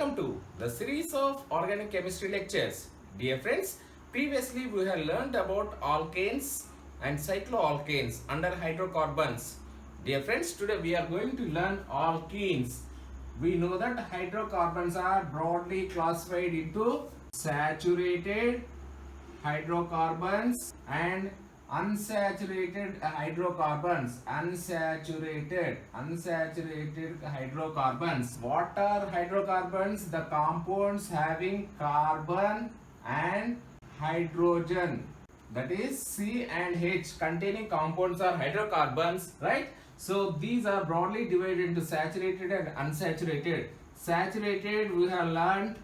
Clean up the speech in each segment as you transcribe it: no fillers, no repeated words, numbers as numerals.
Welcome to the series of organic chemistry lectures. Dear friends, previously we have learned about alkanes and cycloalkanes under hydrocarbons. Dear friends, today we are going to learn alkenes. We know that hydrocarbons are broadly classified into saturated hydrocarbons and unsaturated hydrocarbons. Unsaturated hydrocarbons. What are hydrocarbons? The compounds having carbon and hydrogen, that is C and H containing compounds are hydrocarbons, right? So these are broadly divided into saturated and unsaturated. Saturated, we have learned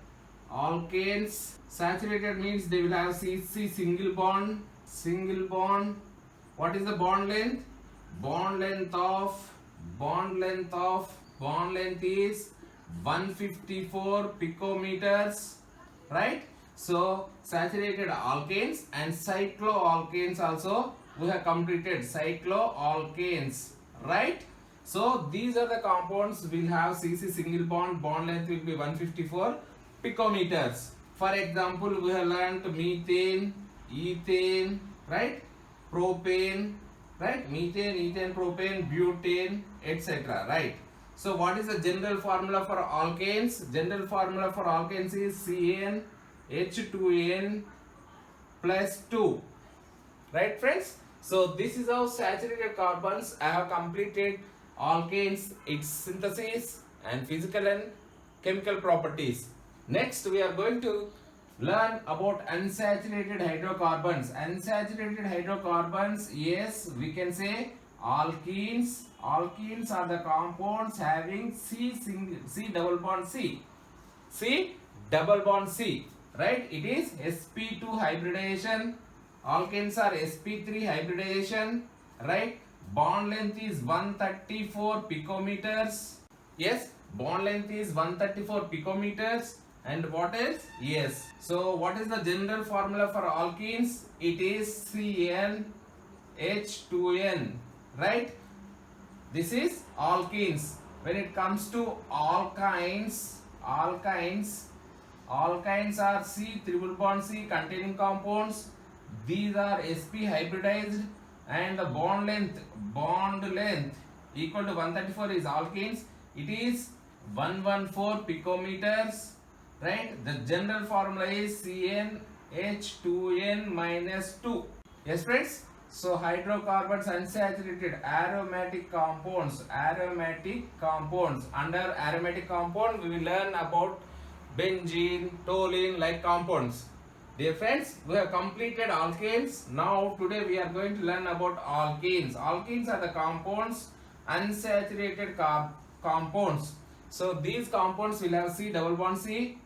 alkanes. Saturated means they will have CC single bond. What is the bond length? Bond length is 154 picometers, right? So saturated alkanes and cycloalkanes also we have completed. Cycloalkanes, right? So these are the compounds will have CC single bond length will be 154 picometers. For example, we have learned methane, ethane, right? Propane, right? Methane, ethane, propane, butane, etc. Right? So what is the general formula for alkanes? General formula for alkanes is CnH2n plus 2. Right, friends? So this is how saturated carbons I have completed alkanes, its synthesis and physical and chemical properties. Next, we are going to learn about unsaturated hydrocarbons. Unsaturated hydrocarbons, yes, we can say alkenes. Alkenes are the compounds having C double bond C. C double bond C, right? It is sp2 hybridization. Alkanes are sp3 hybridization, right? Bond length is 134 picometers. Yes, bond length is 134 picometers. And what is? Yes. So what is the general formula for alkenes? It is CnH2n, right? This is alkenes. When it comes to alkynes are C triple bond C containing compounds. These are sp hybridized and the bond length equal to 134 is alkenes. It is 114 picometers. Right? The general formula is CnH2n minus 2. Yes, friends? So hydrocarbons unsaturated aromatic compounds. Under aromatic compound we will learn about benzene, toluene like compounds. Dear friends, we have completed alkanes. Now today we are going to learn about alkenes. Alkenes are the compounds, unsaturated compounds. So these compounds will have C double bond C,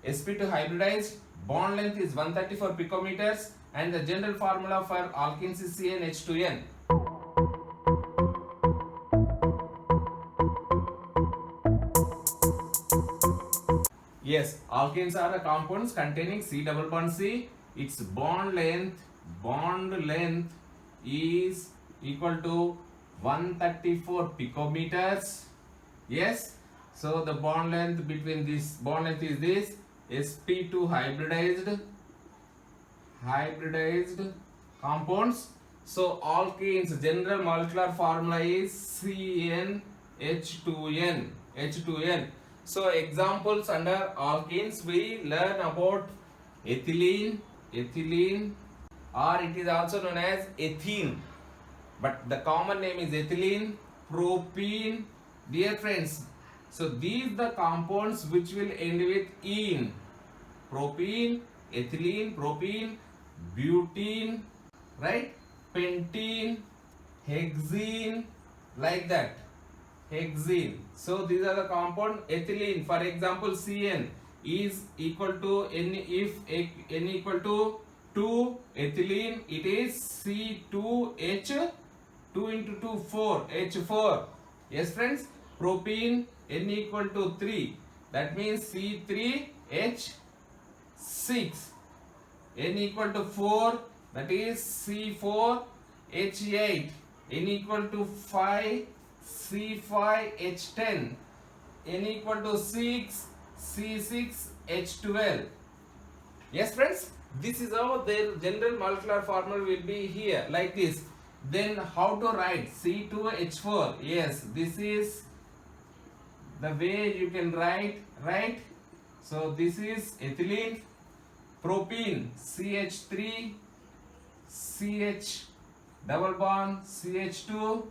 sp2 hybridized, bond length is 134 picometers, and the general formula for alkenes is CnH2n. Yes, alkenes are the compounds containing C double bond C. Its bond length is equal to 134 picometers. Yes, so the bond length between this bond length is this sp2 hybridized compounds. So alkenes general molecular formula is CnH2n. So examples under alkenes we learn about ethylene, or it is also known as ethene, but the common name is ethylene, propene. Dear friends, so these the compounds which will end with ene. Propene, ethylene, propene, butene, right? Pentene, hexene, like that. Hexene. So these are the compound. Ethylene, for example, Cn is equal to N, if N equal to 2 ethylene, it is C2H, 2 into 2 4 H4. Yes, friends. Propene, N equal to 3, that means C3H6. N equal to 4, that is C4H8. N equal to 5, C5H10. N equal to 6, C6H12. Yes friends, this is how their general molecular formula will be here like this. Then how to write C2H4? Yes, this is the way you can write, right? So this is ethylene. Propene, CH3, CH double bond, CH2.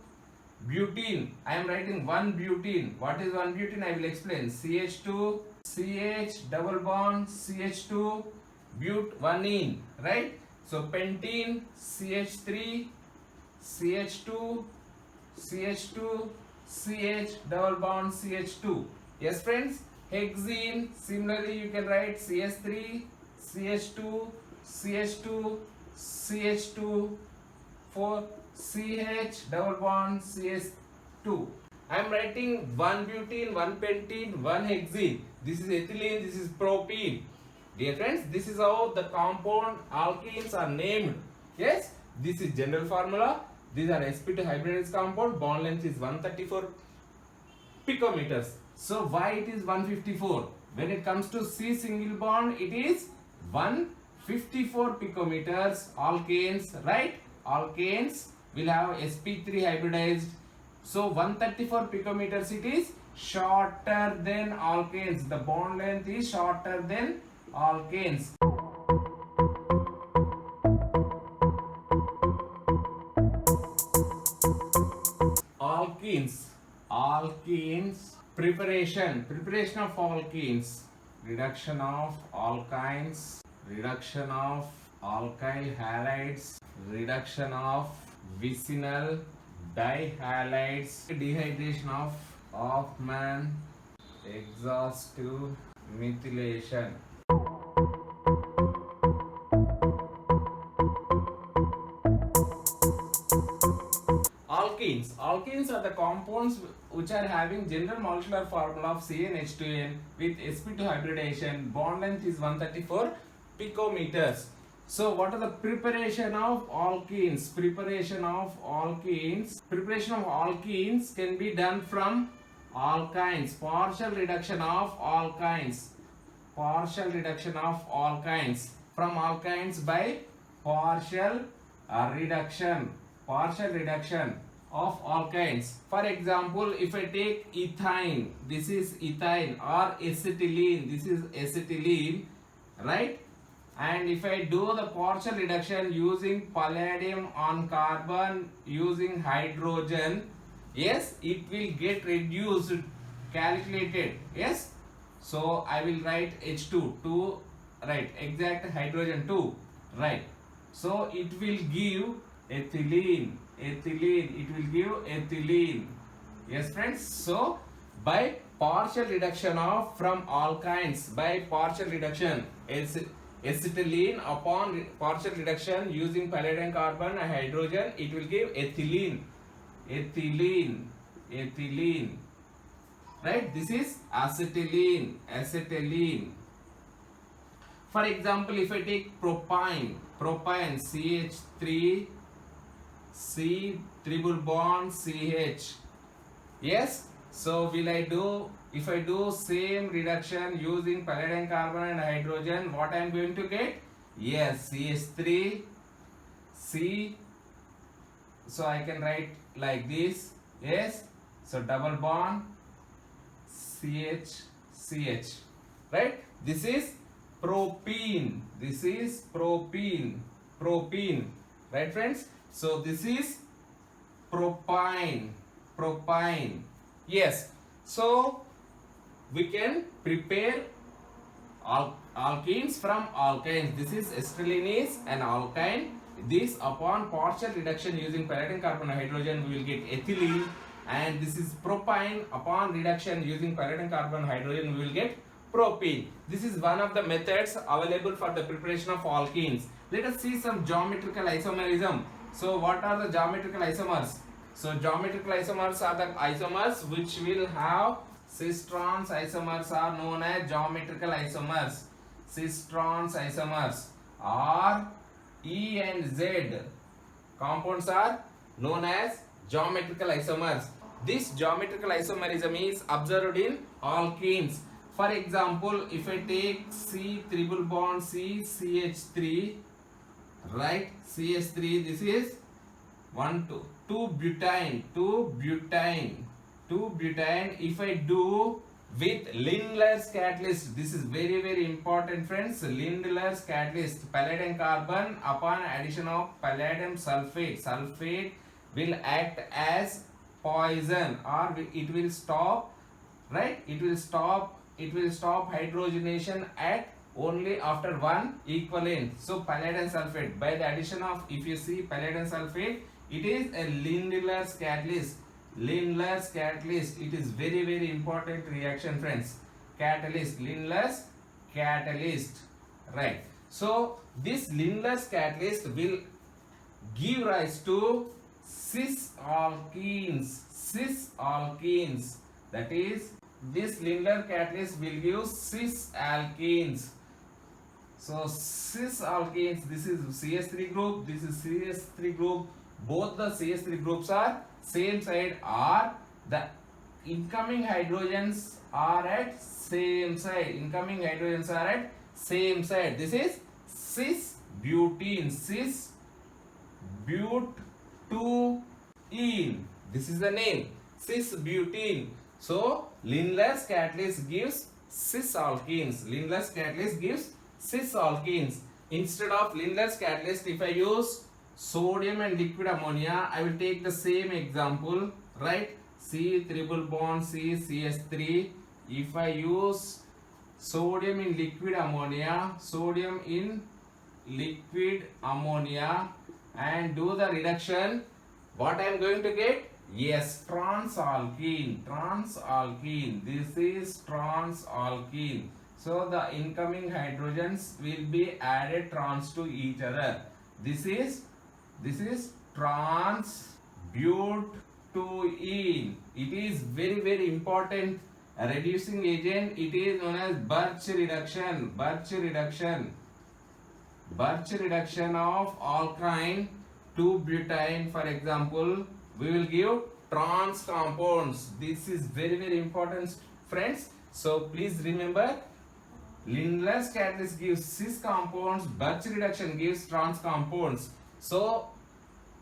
Butene, I am writing one butene. What is one butene? I will explain. CH2, CH double bond, CH2, but-1-ene, right? So pentene, CH3, CH2, CH2, CH double bond, CH2. Yes friends, hexene, similarly you can write CH3, CH2, CH2, CH2, 4 CH double bond CH2. I am writing one butene, one pentene, one hexene. This is ethylene, this is propene. Dear friends, this is how the compound alkenes are named. Yes, this is general formula. These are sp2 hybridized compound. Bond length is 134 picometers. So why it is 154? When it comes to C single bond, it is 154 picometers. Alkanes, right? Alkanes will have sp3 hybridized. So 134 picometers it is shorter than alkanes. The bond length is shorter than alkanes. Alkenes, preparation of alkenes, reduction of alkynes, reduction of alkyl halides, reduction of vicinal dihalides, dehydration of Hoffman, exhaustive methylation. Alkenes are the compounds which are having general molecular formula of CnH2n with sp2 hybridization. Bond length is 134 picometers. So what are the preparation of alkenes? Preparation of alkenes can be done from alkynes. Partial reduction of alkynes. From alkynes by partial reduction of alkynes. For example, if I take ethyne, this is ethyne, or acetylene, this is acetylene, right? And if I do the partial reduction using palladium on carbon using hydrogen, yes, it will get reduced, calculated, yes. So I will write H2, right, exact hydrogen 2, right. So it will give ethylene, it will give ethylene. Yes friends, so by partial reduction of from alkynes, by partial reduction, acetylene upon partial reduction using palladium carbon and hydrogen, it will give ethylene, right? This is acetylene. For example, if I take propane, CH3, C triple bond CH. Yes, so will I do, if I do same reduction using palladium carbon and hydrogen, what I am going to get? Yes, CH3, C. So I can write like this. Yes, so double bond CH, right? This is propene. Right friends? So this is propine. Yes. So we can prepare alkenes from alkynes. This is acetylene is an alkyne. This upon partial reduction using palladium carbon and hydrogen we will get ethylene, and this is propine. Upon reduction using palladium carbon and hydrogen we will get propene. This is one of the methods available for the preparation of alkenes. Let us see some geometrical isomerism. So what are the geometrical isomers? So geometrical isomers are the isomers which will have cis-trans. Isomers are known as geometrical isomers. Cis-trans isomers. R, E and Z compounds are known as geometrical isomers. This geometrical isomerism is observed in alkenes. For example, if I take C triple bond C CH3, right? CH3, this is 1 2 butane, 2 butane, 2 butane. If I do with Lindlar's catalyst, this is very important, friends. Lindlar's catalyst, palladium carbon upon addition of palladium sulfate, sulfate will act as poison, or it will stop, right? It will stop hydrogenation at only after one equivalent. So palladium sulfate, by the addition of, if you see palladium sulfate, it is a Lindlar's catalyst. Lindlar's catalyst, it is very important reaction, friends. Catalyst, Lindlar's catalyst, right? So this Lindlar's catalyst will give rise to cis alkenes. That is, this Lindlar catalyst will give cis alkenes. So cis alkenes, this is CH3 group, this is CH3 group. Both the CH3 groups are same side, or the incoming hydrogens are at same side. Incoming hydrogens are at same side. This is cis butene. Cis butene. This is the name, cis butene. So Lindlar's catalyst gives cis alkenes. Lindlar's catalyst gives cis alkenes. Instead of Lindlar's catalyst, if I use sodium and liquid ammonia, I will take the same example, right? C triple bond C CH3. If I use sodium in liquid ammonia, and do the reduction, what I am going to get? Yes, transalkene. This is transalkene. So the incoming hydrogens will be added trans to each other. This is trans-butene. It is very important reducing agent. It is known as Birch reduction. Birch reduction of alkyne to butane, for example, we will give trans compounds. This is very important, friends. So please remember, Lindlar's catalyst gives cis compounds, Birch reduction gives trans compounds. So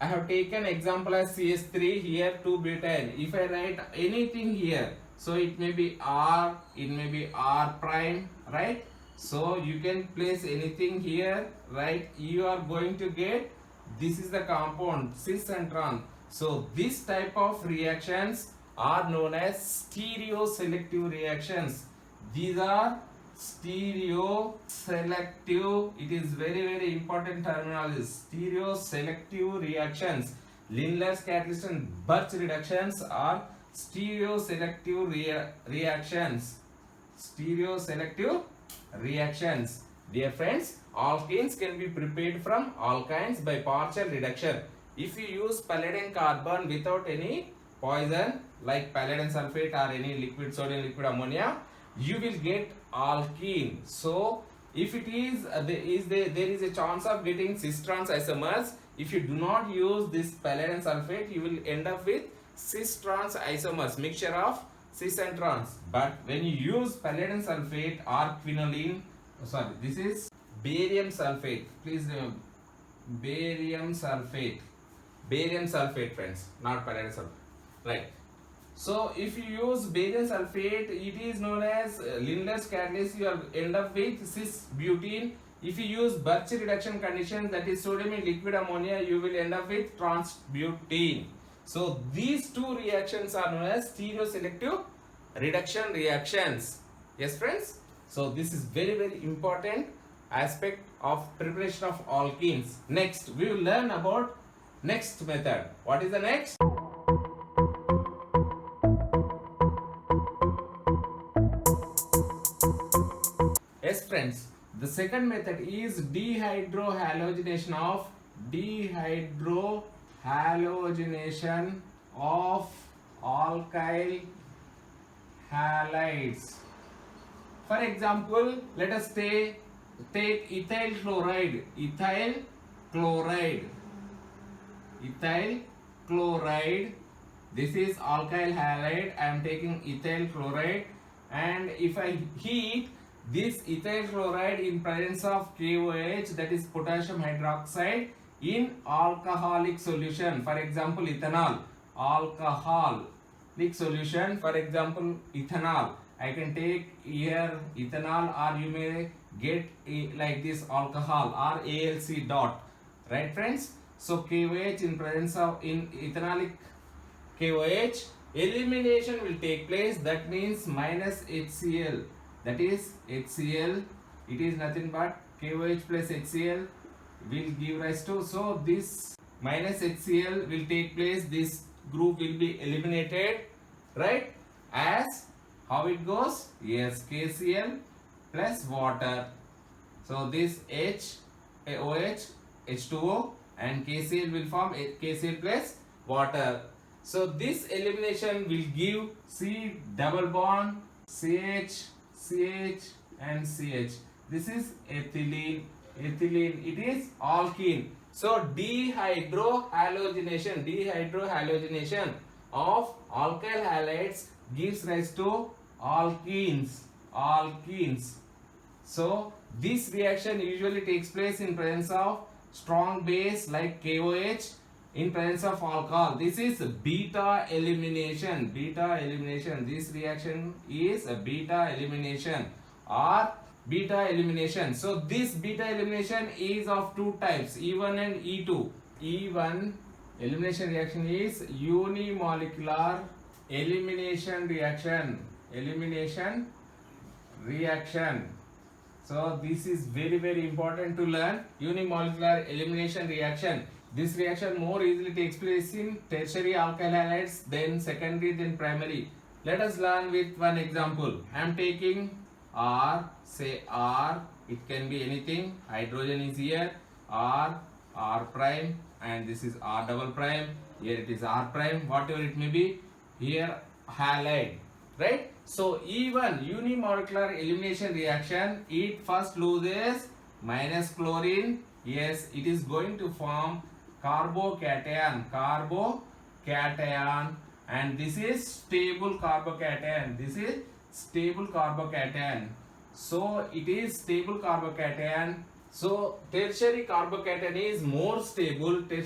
I have taken example as CH3, here 2-butane. If I write anything here, so it may be R, it may be R prime, right? So you can place anything here, right? You are going to get, this is the compound, cis and trans. So this type of reactions are known as stereoselective reactions. These are stereoselective. It is very important terminology. Stereoselective reactions. Lindlar's catalyst and Birch reductions are stereoselective reactions. Stereoselective reactions. Dear friends, alkenes can be prepared from alkynes by partial reduction. If you use palladium carbon without any poison like palladium sulfate or any liquid sodium liquid ammonia, you will get alkene. So if it is there is a chance of getting cis trans isomers. If you do not use this palladium sulfate, you will end up with cis trans isomers, mixture of cis and trans. But when you use palladium sulfate or quinoline, this is barium sulfate. Please remember, barium sulfate, friends, not palladium sulfate, right? So if you use barium sulfate, it is known as Lindlar's catalyst. You will end up with cis butene. If you use Birch reduction condition, that is sodium in liquid ammonia, you will end up with trans butene. So these two reactions are known as stereoselective reduction reactions. Yes, friends. So this is very important aspect of preparation of alkenes. Next, we will learn about next method. What is the next? Yes, friends. The second method is dehydrohalogenation of alkyl halides. For example, let us take ethyl chloride. This is alkyl halide. I am taking ethyl chloride, and if I heat this ethyl chloride in presence of KOH, that is potassium hydroxide, in alcoholic solution, for example ethanol, alcoholic solution, for example ethanol, I can take here ethanol, or you may get like this alcohol or ALC dot, right friends? So KOH in presence of in ethanolic KOH, elimination will take place, that means minus HCl, that is HCl, it is nothing but KOH plus HCl will give rise to, so this minus HCl will take place, this group will be eliminated, right? As how it goes? Yes, KCl plus water. So this OH, H2O and KCl will form KCl plus water. So this elimination will give C double bond, CH, CH and CH. This is ethylene. Ethylene, it is alkene. So dehydrohalogenation of alkyl halides gives rise to alkenes. So this reaction usually takes place in presence of strong base like KOH in presence of alcohol. This is beta elimination. This reaction is a beta elimination or beta elimination. So this beta elimination is of two types, E1 and E2. E1 elimination reaction is unimolecular elimination reaction. So this is very important to learn, unimolecular elimination reaction. This reaction more easily takes place in tertiary alkyl halides, then secondary, then primary. Let us learn with one example. I am taking R, say R, it can be anything, hydrogen is here, R prime, and this is R double prime, here it is R prime, whatever it may be, here halide, right? So E1 unimolecular elimination reaction, it first loses minus chlorine, yes, it is going to form carbocation, and this is stable carbocation, so it is stable carbocation. So tertiary carbocation is more stable, than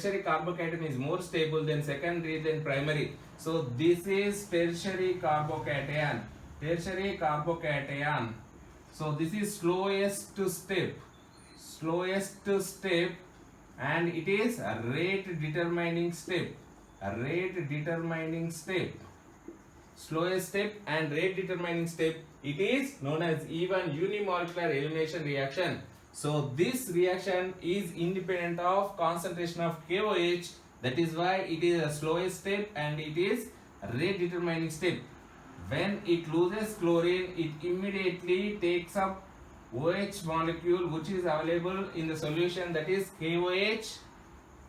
secondary, then primary. So this is tertiary carbocation. So this is slowest step, and it is a rate determining step. Slowest step and rate determining step, it is known as E1 unimolecular elimination reaction. So this reaction is independent of concentration of KOH, that is why it is a slowest step and it is a rate determining step. When it loses chlorine, it immediately takes up OH molecule which is available in the solution, that is KOH.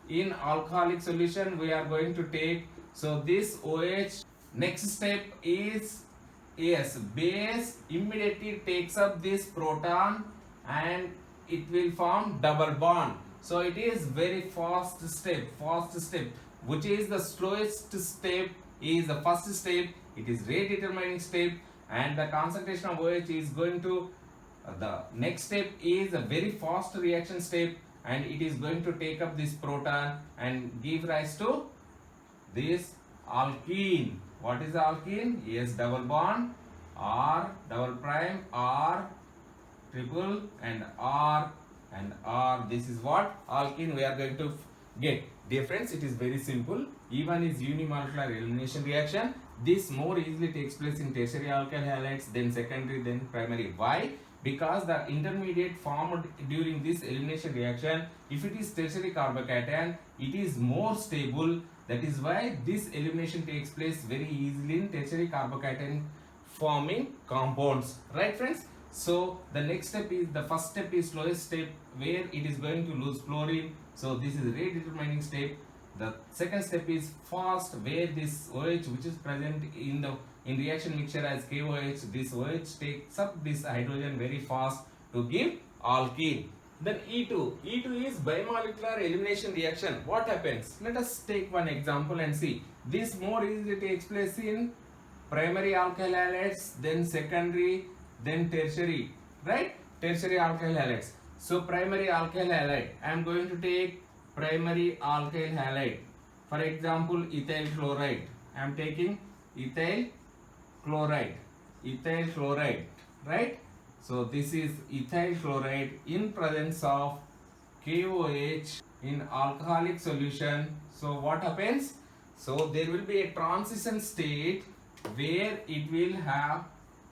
In alcoholic solution we are going to take, so this OH, next step is, yes, base immediately takes up this proton and it will form double bond. So it is very fast step, which is the slowest step is the first step, it is rate determining step, and the concentration of OH is going to, the next step is a very fast reaction step, and it is going to take up this proton and give rise to this alkene. What is the alkene? Yes, double bond, R double prime, R triple and R. This is what alkene we are going to get. Dear friends, it is very simple. E1 is unimolecular elimination reaction. This more easily takes place in tertiary alkyl halides, then secondary, then primary. Why? Because the intermediate formed during this elimination reaction, if it is tertiary carbocation, it is more stable. That is why this elimination takes place very easily in tertiary carbocation forming compounds. Right friends? So the next step is, the first step is slowest step where it is going to lose chlorine. So this is rate determining step. The second step is fast, where this OH which is present in reaction mixture as KOH, this OH takes up this hydrogen very fast to give alkene. Then E2 is bimolecular elimination reaction. What happens? Let us take one example and see. This more easily takes place in primary alkyl halides, then secondary, then tertiary, right? Tertiary alkyl halides. So primary alkyl halide, I am going to take primary alkyl halide. For example, ethyl chloride. I am taking ethyl chloride, right? So this is ethyl chloride in presence of KOH in alcoholic solution. So what happens? So there will be a transition state where it will have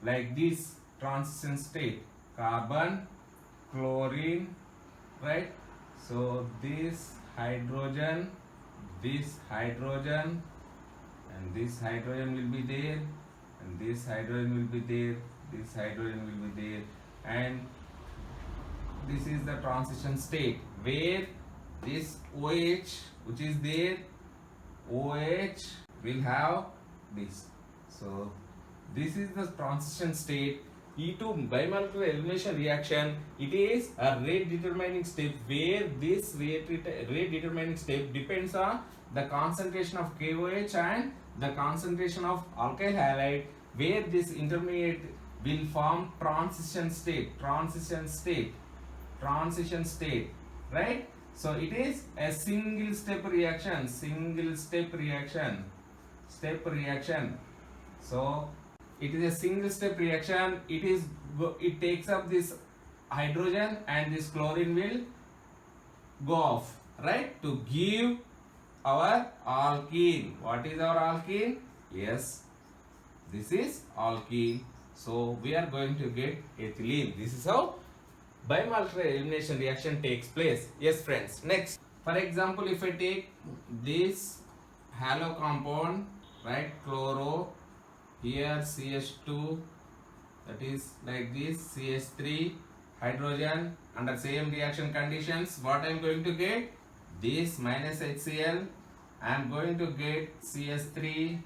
like this transition state: carbon, chlorine, right? So this hydrogen, and this hydrogen will be there, and this hydrogen will be there, this hydrogen will be there, and this is the transition state where this OH which is there, OH will have this. So this is the transition state. E2 bimolecular elimination reaction, it is a rate determining step where this rate determining step depends on the concentration of KOH and the concentration of alkyl halide, where this intermediate will form transition state, right? So it is a single step reaction. So it is a single step reaction. It takes up this hydrogen and this chlorine will go off, right, to give our alkene. What is our alkene? Yes, this is alkene. So we are going to get ethylene. This is how bimolecular elimination reaction takes place. Yes friends, next, for example, if I take this halo compound, right, chloro, here CH2, that is like this, CH3, hydrogen, under same reaction conditions, what I am going to get? This minus HCl, I am going to get CH3,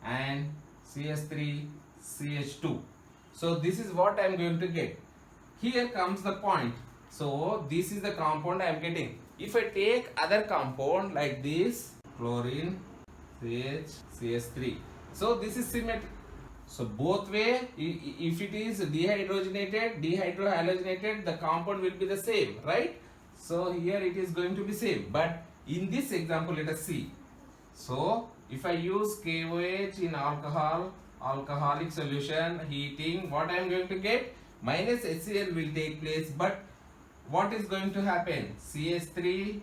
and CH3, CH2. So this is what I am going to get. Here comes the point. So this is the compound I am getting. If I take other compound like this, chlorine, CH3. So this is symmetric. So both way, if it is dehydrogenated, dehydrohalogenated, the compound will be the same, right? So here it is going to be same. But in this example, let us see. So if I use KOH in alcoholic solution, heating, what I am going to get? Minus HCl will take place, but what is going to happen? CH3,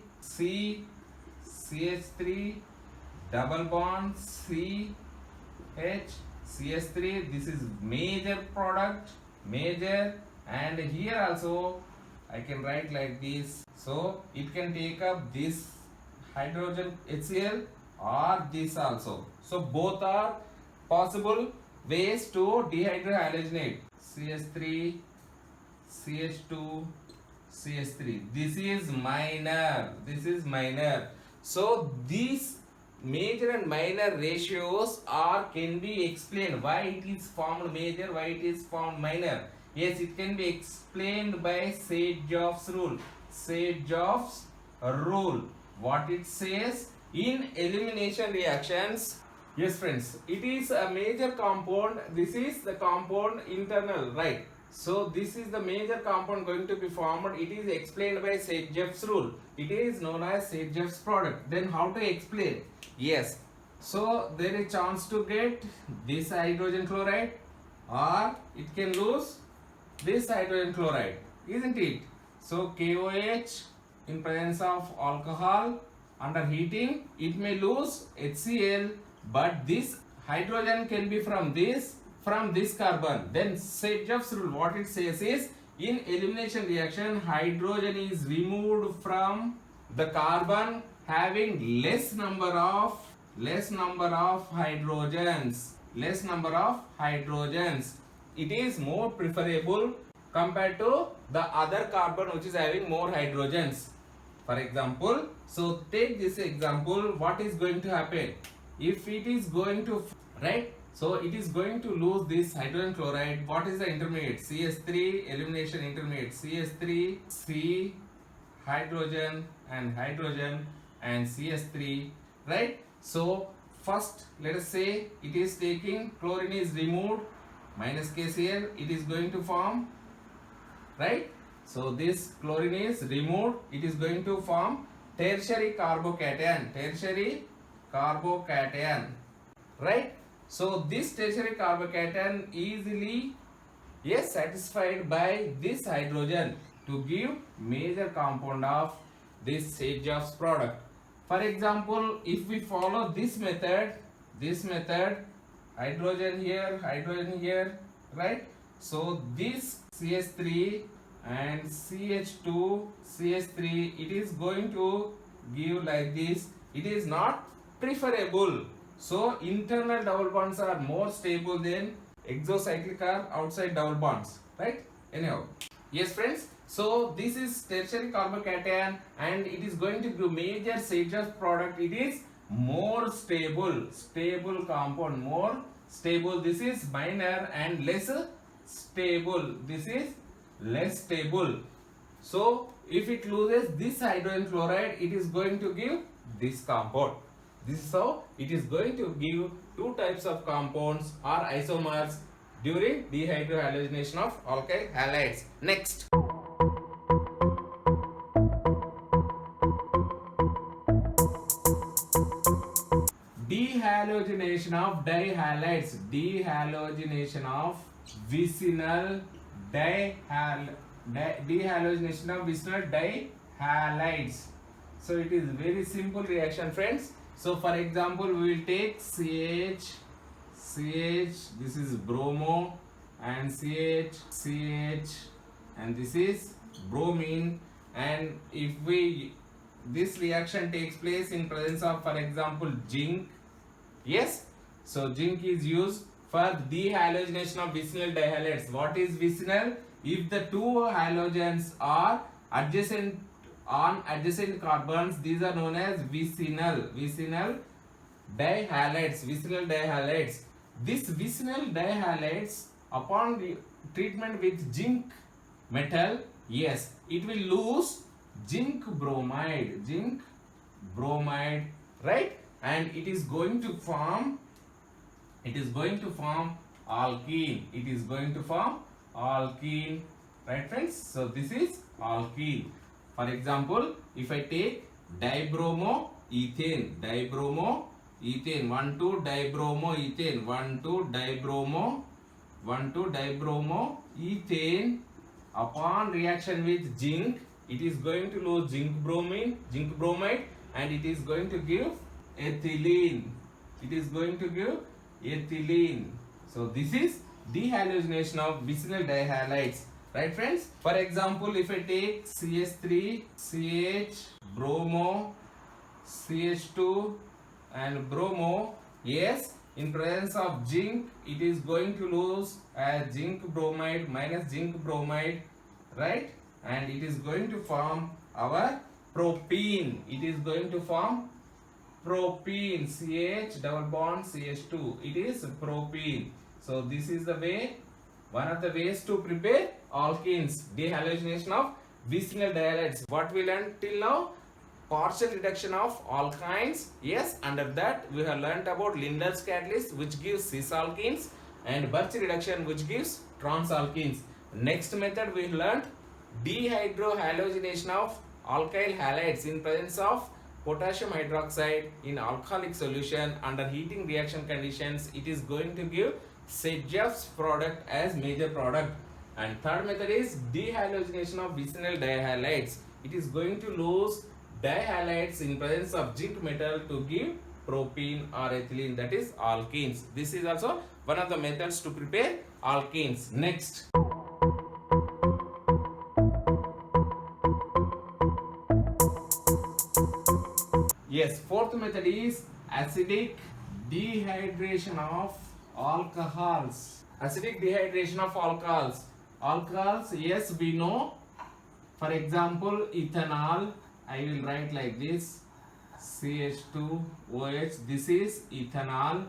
CH3, double bond, CH, CH3, this is major product, and here also I can write like this. So it can take up this hydrogen HCl or this also. So both are possible ways to dehydrohalogenate. CH3, CH2, CH3. This is minor. So these major and minor ratios can be explained. Why it is formed major, why it is formed minor? Yes, it can be explained by Sage-Jeffs rule. What it says in elimination reactions. Yes friends, it is a major compound. This is the compound internal, right? So this is the major compound going to be formed. It is explained by Sage-Jeffs rule. It is known as Sage-Jeffs product. Then how to explain? Yes. So there is chance to get this hydrogen chloride, or it can lose this hydrogen chloride, isn't it? So KOH in presence of alcohol under heating, it may lose HCl, but this hydrogen can be from this carbon. Then Sage-Jeffs rule, what it says is, in elimination reaction, hydrogen is removed from the carbon having less number of hydrogens. It is more preferable compared to the other carbon which is having more hydrogens. For example, so take this example, what is going to happen? If it is going to, right? So it is going to lose this hydrogen chloride. What is the intermediate? CH3, elimination intermediate. CH3, C, hydrogen and CH3, right? So first let us say it is taking chlorine is removed, minus KCl, it is going to form, right? So this chlorine is removed, it is going to form tertiary carbocation, right? So this tertiary carbocation easily, yes, satisfied by this hydrogen to give major compound of this Sage-Jeffs product. For example, if we follow this method, hydrogen here, right? So this CH3 and CH2, CH3, it is going to give like this. It is not preferable. So internal double bonds are more stable than exocyclic or outside double bonds, right? Anyhow, yes friends, so this is tertiary carbocation and it is going to give major Sage-Jeffs product. It is more stable compound, more stable. This is minor and less stable. This is less stable. So if it loses this hydrogen fluoride, it is going to give this compound. This is how it is going to give two types of compounds or isomers during dehydrohalogenation of alkyl halides. Next. Dehalogenation of dihalides. Dehalogenation of vicinal dehalogenation of vicinal dihalides. So it is very simple reaction, friends. So for example, we will take CH, this is bromo, and CH, and this is bromine. And if this reaction takes place in presence of, for example, zinc, yes, so zinc is used for dehalogenation of vicinal dihalides. What is vicinal? If the two halogens are adjacent on adjacent carbons, these are known as vicinal dihalides. This vicinal dihalides, upon treatment with zinc metal, yes, it will lose zinc bromide, right? And it is going to form alkene, right friends? So this is alkene. For example, if I take dibromoethane, 1,2-dibromoethane, upon reaction with zinc, it is going to lose zinc bromide, and it is going to give ethylene. So this is dehalogenation of vicinal dihalides, right friends? For example, if I take CH3, CH, bromo, CH2 and bromo, yes, in presence of zinc, it is going to lose zinc bromide minus zinc bromide, right? And it is going to form our propene. It is going to form propene, CH double bond CH2. It is propene. So this is the way, one of the ways to prepare alkenes, dehalogenation of vicinal dihalides. What we learned till now? Partial reduction of alkynes. Yes, under that we have learnt about Lindlar's catalyst, which gives cis alkenes, and Birch reduction, which gives trans alkenes. Next method we learnt dehydrohalogenation of alkyl halides in presence of potassium hydroxide in alcoholic solution under heating reaction conditions. It is going to give Sage-Jeffs product as major product. And third method is dehalogenation of vicinal dihalides. It is going to lose dihalides in presence of zinc metal to give propene or ethylene, that is alkenes. This is also one of the methods to prepare alkenes. Next. Yes, fourth method is acidic dehydration of alcohols. Acidic dehydration of alcohols. Alcohols, yes, we know. For example, ethanol, I will write like this, CH2OH, this is ethanol.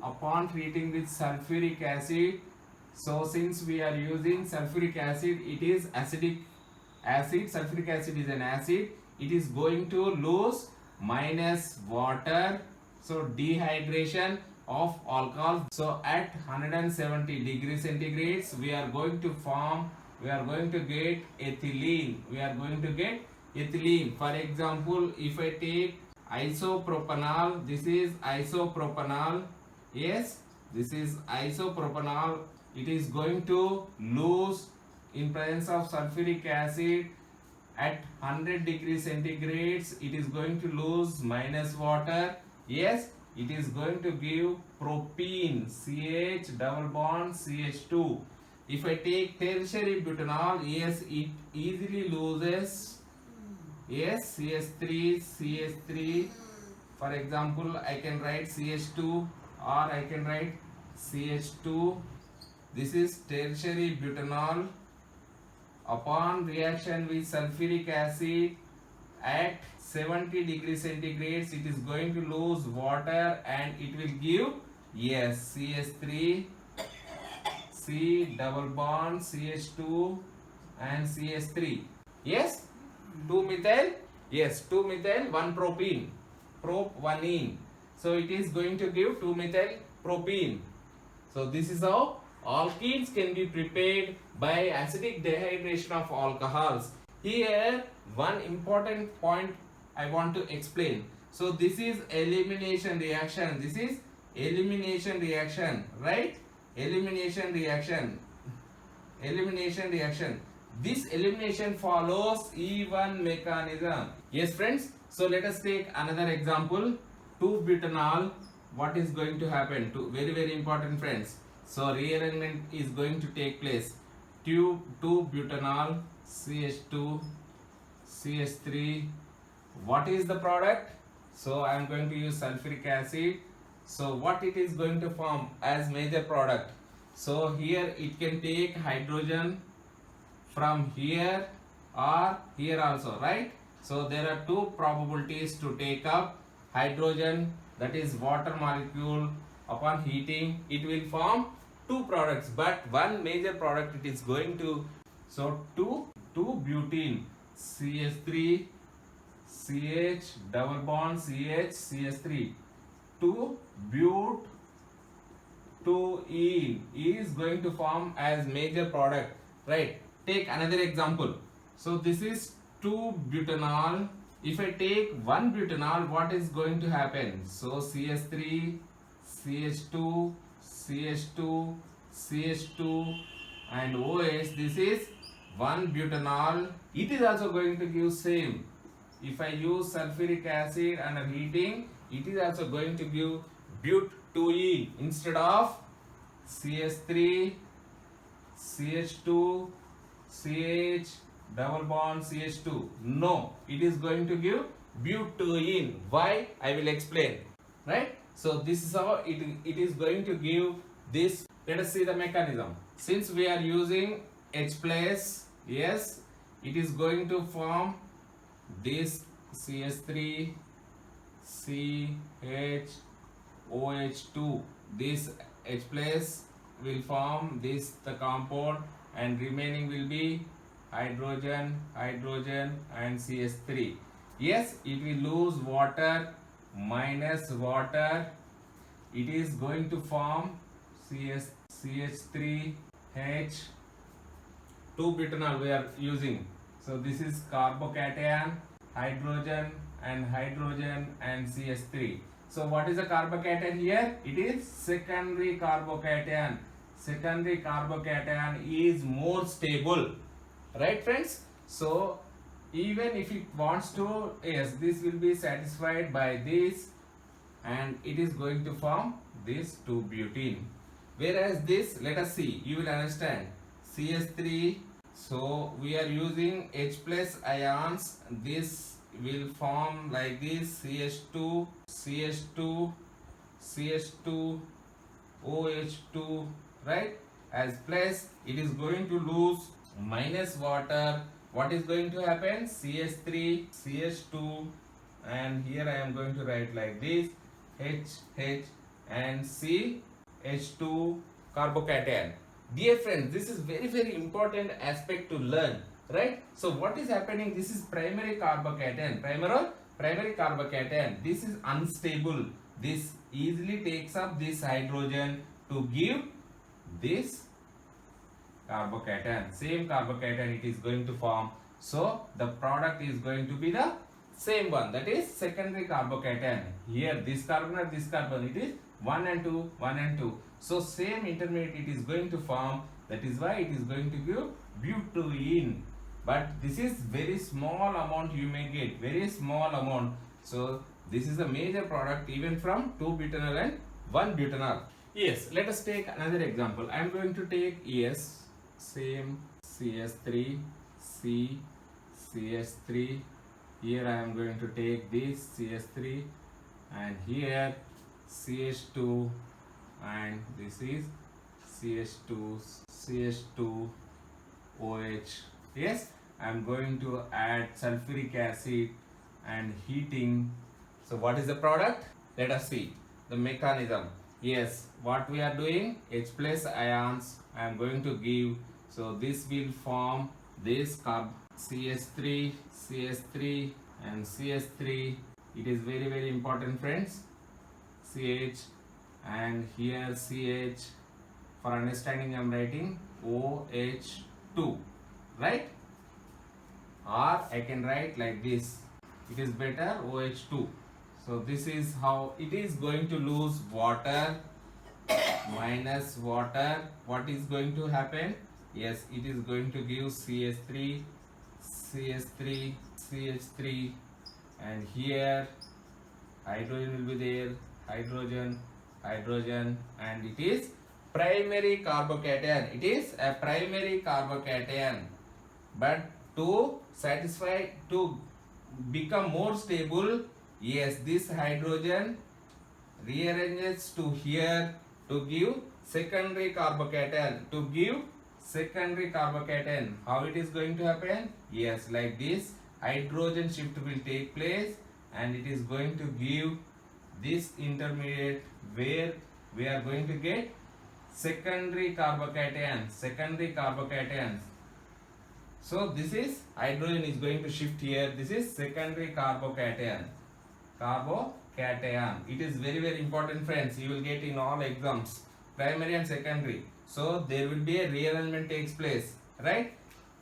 Upon treating with sulfuric acid, so since we are using sulfuric acid, it is acidic acid. Sulfuric acid is an acid. It is going to lose minus water, So dehydration of alcohol. So at 170 degrees centigrade, we are going to get ethylene. We are going to get ethylene. For example, if I take isopropanol, this is isopropanol. Yes, this is isopropanol. It is going to lose in presence of sulfuric acid at 100 degrees centigrades. It is going to lose minus water. Yes, it is going to give propene, CH double bond CH2. If I take tertiary butanol, yes, it easily loses, yes, CH3. For example, I can write CH2 or I can write CH2. This is tertiary butanol. Upon reaction with sulfuric acid at 70 degrees centigrade, it is going to lose water and it will give, yes, CH3, C double bond CH2 and CH3. Yes, 2 methyl, yes, 2 methyl, 1 propene, prop 1 ene. So it is going to give 2 methyl propene. So this is how alkenes can be prepared by acidic dehydration of alcohols. Here one important point I want to explain. So this is elimination reaction. This is elimination reaction, right? Elimination reaction. This elimination follows E1 mechanism. Yes friends, so let us take another example. 2-butanol. What is going to happen? Very important friends. So rearrangement is going to take place. 2-butanol, CH2, CH3. What is the product? So I am going to use sulfuric acid. So what it is going to form as major product? So here it can take hydrogen from here or here also, right? So there are two probabilities to take up hydrogen, that is water molecule. Upon heating, it will form two products, but one major product it is going to. So 2-butene, CH3, CH double bond CH, CH3. 2-but 2-ene is going to form as major product, right? Take another example. So this is 2-butanol. If I take 1-butanol, what is going to happen? So CH3, CH2, CH2, CH2 and OH. This is 1-butanol. It is also going to give same. If I use sulfuric acid under heating, it is also going to give but2ene instead of CH3, CH2, CH double bond CH2. No, it is going to give but2ene. Why? I will explain. Right? So this is how it is going to give this. Let us see the mechanism. Since we are using H plus, yes, it is going to form this CH3, CH, OH2. This H plus will form this the compound and remaining will be hydrogen and CH3. Yes, it will lose water, minus water. It is going to form CH3H. 2-butanol we are using. So this is carbocation, hydrogen and CH3. So what is the carbocation here? It is secondary carbocation. Secondary carbocation is more stable, right friends? So even if it wants to, yes, this will be satisfied by this and it is going to form this 2-butene. Whereas this, let us see, you will understand. CH3, so we are using H plus ions. This will form like this, CH2, CH2, CH2, OH2, right? As plus, it is going to lose minus water. What is going to happen? CH3, CH2, and here I am going to write like this, H and C, H2 carbocation. Dear friends, this is very important aspect to learn, right? So what is happening? This is primary carbocation. Primary carbocation. This is unstable. this easily takes up this hydrogen to give this carbocation. Same carbocation it is going to form. So the product is going to be the same one, that is secondary carbocation. Here this carbon or this carbon, it is 1 and 2, 1 and 2. So same intermediate it is going to form. That is why it is going to give butene. But this is very small amount you may get, very small amount. So this is a major product even from 2-butanol and 1-butanol. Yes, let us take another example. I am going to take yes, same CS3, C, CS3. Here I am going to take this CS3 and here CH2 and this is CH2, CH2, OH. Yes, I am going to add sulfuric acid and heating. So what is the product? Let us see the mechanism. Yes, what we are doing, H plus ions I am going to give. So this will form this CS3, CS3 and CS3. It is very very important, friends. CH and here CH. For understanding I am writing OH2, right? Or I can write like this. It is better OH2. So this is how it is going to lose water minus water. What is going to happen? Yes, it is going to give CH3, CH3, CH3 and here hydrogen will be there, hydrogen, hydrogen and it is primary carbocation. It is a primary carbocation. But to satisfy, to become more stable, yes, this hydrogen rearranges to here to give secondary carbocation. To give secondary carbocation. How it is going to happen? Yes, like this. Hydrogen shift will take place and it is going to give this intermediate where we are going to get secondary carbocation. Secondary carbocations. So this is hydrogen is going to shift here. This is secondary carbocation. Carbocation. It is very very important, friends. You will get in all exams, primary and secondary. So there will be a rearrangement takes place, right?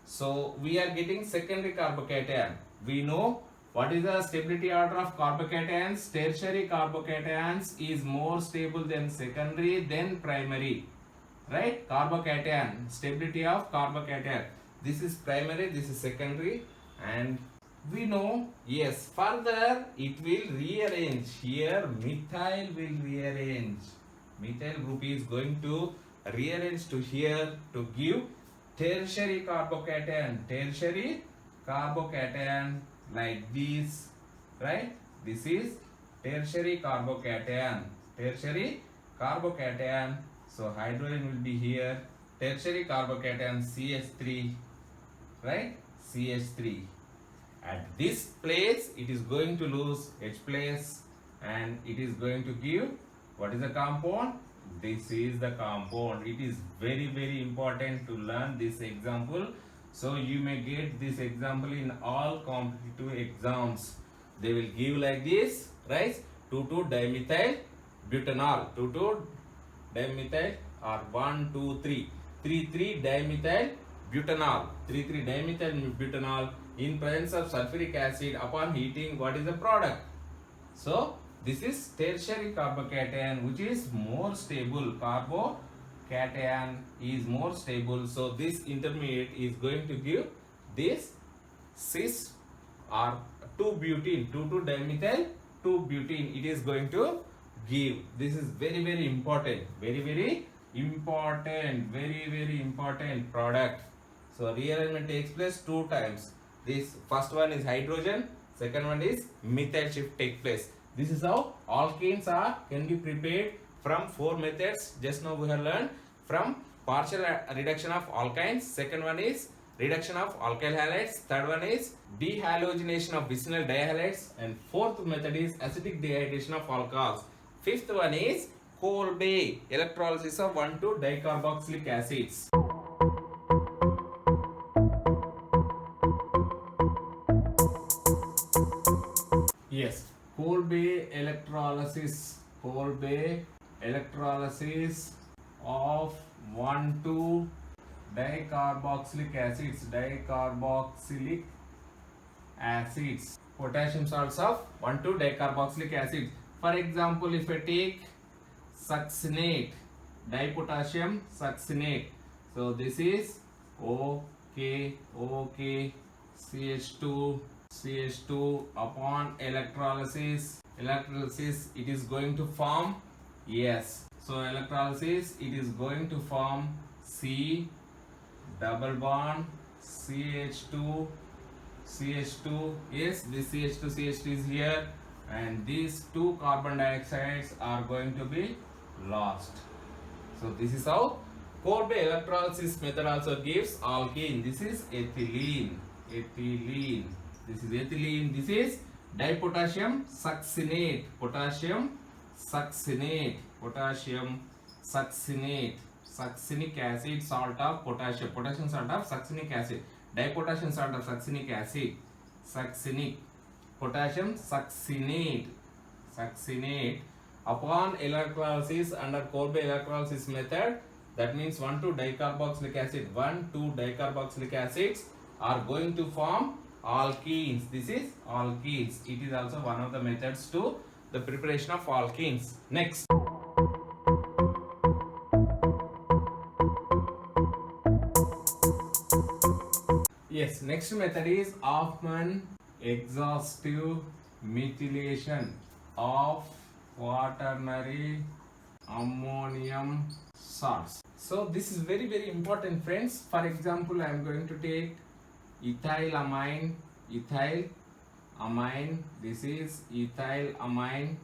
So we are getting secondary carbocation. We know what is the stability order of carbocations. Tertiary carbocations is more stable than secondary than primary, right? Carbocation, stability of carbocation. This is primary, this is secondary, and we know, yes, further it will rearrange. Here methyl will rearrange. Methyl group is going to rearrange to here to give tertiary carbocation. Tertiary carbocation like this, right? This is tertiary carbocation. Tertiary carbocation. So hydrogen will be here. Tertiary carbocation CH3, right? CH3. At this place it is going to lose H plus and it is going to give, what is the compound? This is the compound. It is very very important to learn this example. So you may get this example in all competitive exams. They will give like this, right? 2,2-dimethyl butanol. 2,2-dimethyl or 1,2,3. 3,3-dimethyl butanol. 3,3-dimethyl butanol in presence of sulfuric acid. Upon heating, what is the product? So this is tertiary carbocation, which is more stable. Carbocation is more stable. So this intermediate is going to give this cis or 2-butene, 2,2-dimethyl 2-butene. It is going to give. This is very very important. Very very important. Very very important product. So rearrangement takes place 2 times. This first one is hydrogen. Second one is methyl shift take place. This is how alkanes can be prepared from 4 methods. Just now we have learned from partial reduction of alkynes. Second one is reduction of alkyl halides. Third one is dehalogenation of vicinal dihalides. And fourth method is acidic dehydration of alcohols. Fifth one is Kolbe electrolysis of 1,2-dicarboxylic acids. Yes, Kolbe electrolysis Kolbe electrolysis of 1,2 dicarboxylic acids, potassium salts of 1,2 dicarboxylic acids. For example, if I take succinate, dipotassium succinate, so this is OK, CH2 upon electrolysis, it is going to form, yes, so electrolysis it is going to form C double bond CH2, yes, this CH2 is here, and these two carbon dioxides are going to be lost. So this is how Kolbe electrolysis method also gives alkene. This is ethylene. This is ethylene. This is dipotassium succinate. Succinic acid, salt of potassium salt of succinic acid, dipotassium salt of succinic acid, potassium succinate upon electrolysis under Kolbe electrolysis method. That means 1,2 dicarboxylic acids are going to form alkenes. This is alkenes. It is also one of the methods to the preparation of alkenes. Next. Yes, next method is Hoffman exhaustive methylation of quaternary ammonium salts. So this is very important, friends. For example, I am going to take ethylamine. This is ethylamine,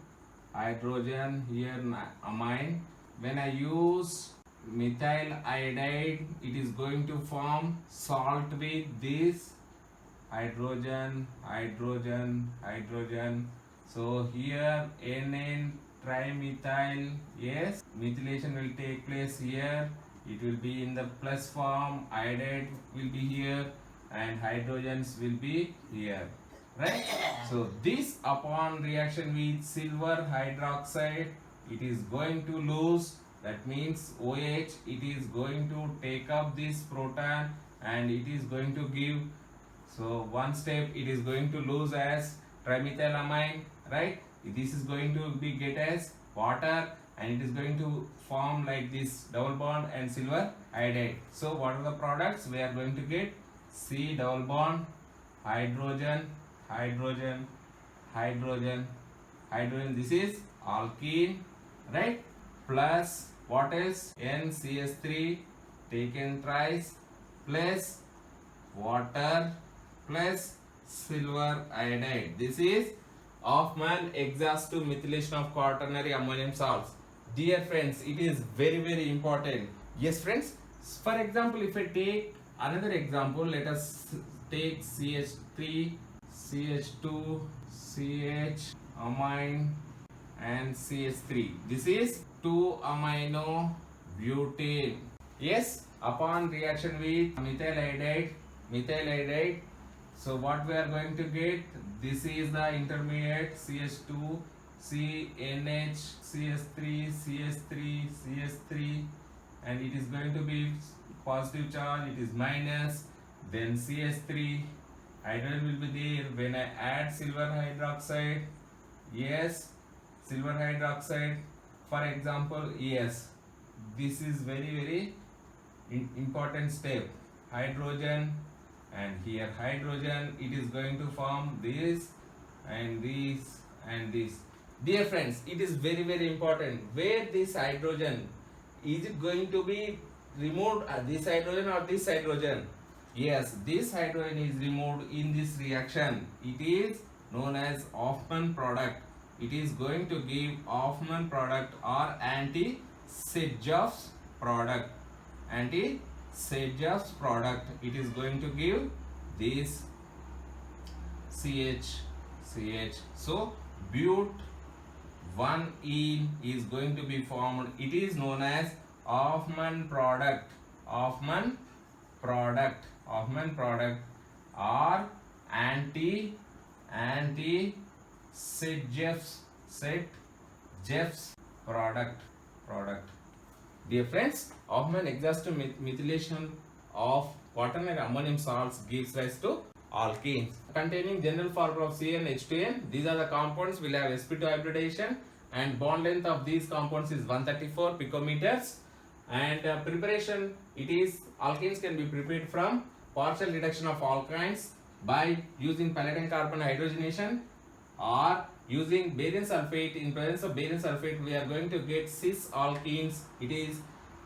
hydrogen here amine. When I use methyl iodide, it is going to form salt with this hydrogen. So here NN trimethyl, yes, methylation will take place here. It will be in the plus form, iodide will be here and hydrogens will be here, right? So this upon reaction with silver hydroxide, it is going to lose, that means OH, it is going to take up this proton and it is going to give, so one step it is going to lose as trimethylamine, right? This is going to be get as water and it is going to form like this double bond and silver iodide. So what are the products we are going to get? C double bond, hydrogen. This is alkene, right? Plus what else? NCS3 taken thrice plus water plus silver iodide. This is Hoffman exhaustive methylation of quaternary ammonium salts. Dear friends, it is very important. Yes friends, for example, if I take another example, let us take CH3, CH2, CH amine and CH3. This is 2-amino butane. Yes, upon reaction with methyl iodide, so what we are going to get? This is the intermediate CH2, CNH, CH3, and it is going to be positive charge, it is minus, then CH3, hydrogen will be there. When I add silver hydroxide, yes, silver hydroxide, for example, yes, this is very important step, hydrogen, and here hydrogen, it is going to form this and this and this. Dear friends, it is very important where this hydrogen, is it going to be removed, this hydrogen or this hydrogen? Yes, this hydrogen is removed in this reaction. It is known as Hoffman product. It is going to give Hoffman product or anti-Sedjoff's product. It is going to give this CH. So but1ene is going to be formed. It is known as Hoffman product or anti-Sedjoff's Jeff's product. Dear friends, Hoffman exhaust methylation of quaternary ammonium salts gives rise to alkenes containing general formula of CnH2n. These are the compounds will have sp2 hybridization and bond length of these compounds is 134 picometers. And preparation, it is alkenes can be prepared from partial reduction of alkynes by using palladium carbon hydrogenation or using barium sulfate. In presence of barium sulfate, we are going to get cis alkenes. It is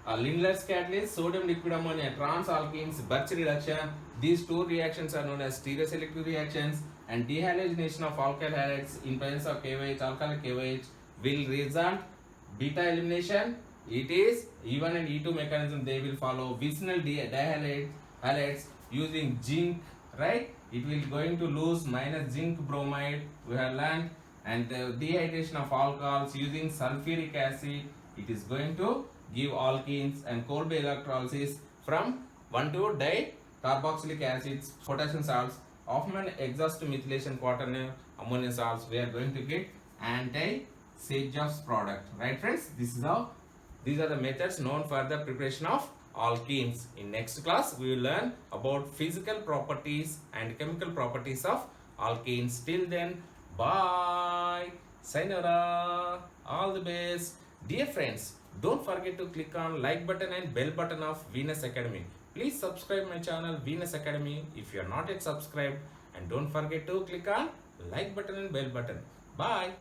Lindlar's catalyst, sodium liquid ammonia, trans alkenes, Birch reduction. These two reactions are known as stereoselective reactions, and dehalogenation of alkyl halides in presence of KOH, alkyl KOH will result beta elimination. It is E1 and E2 mechanism. They will follow vicinal dihalides using zinc, right? It will going to lose minus zinc bromide, we have learned, and the dehydration of alcohols using sulfuric acid. It is going to give alkenes, and Kolbe electrolysis from 1,2 dicarboxylic acids, potassium salts, Hoffman exhaust methylation quaternary ammonium salts. We are going to get anti-Sajoff's product, right friends? These are the methods known for the preparation of alkenes. In next class, we will learn about physical properties and chemical properties of alkenes. Till then, bye, sayonara, all the best. Dear friends, don't forget to click on like button and bell button of Venus Academy. Please subscribe my channel Venus Academy if you are not yet subscribed, and don't forget to click on like button and bell button. Bye.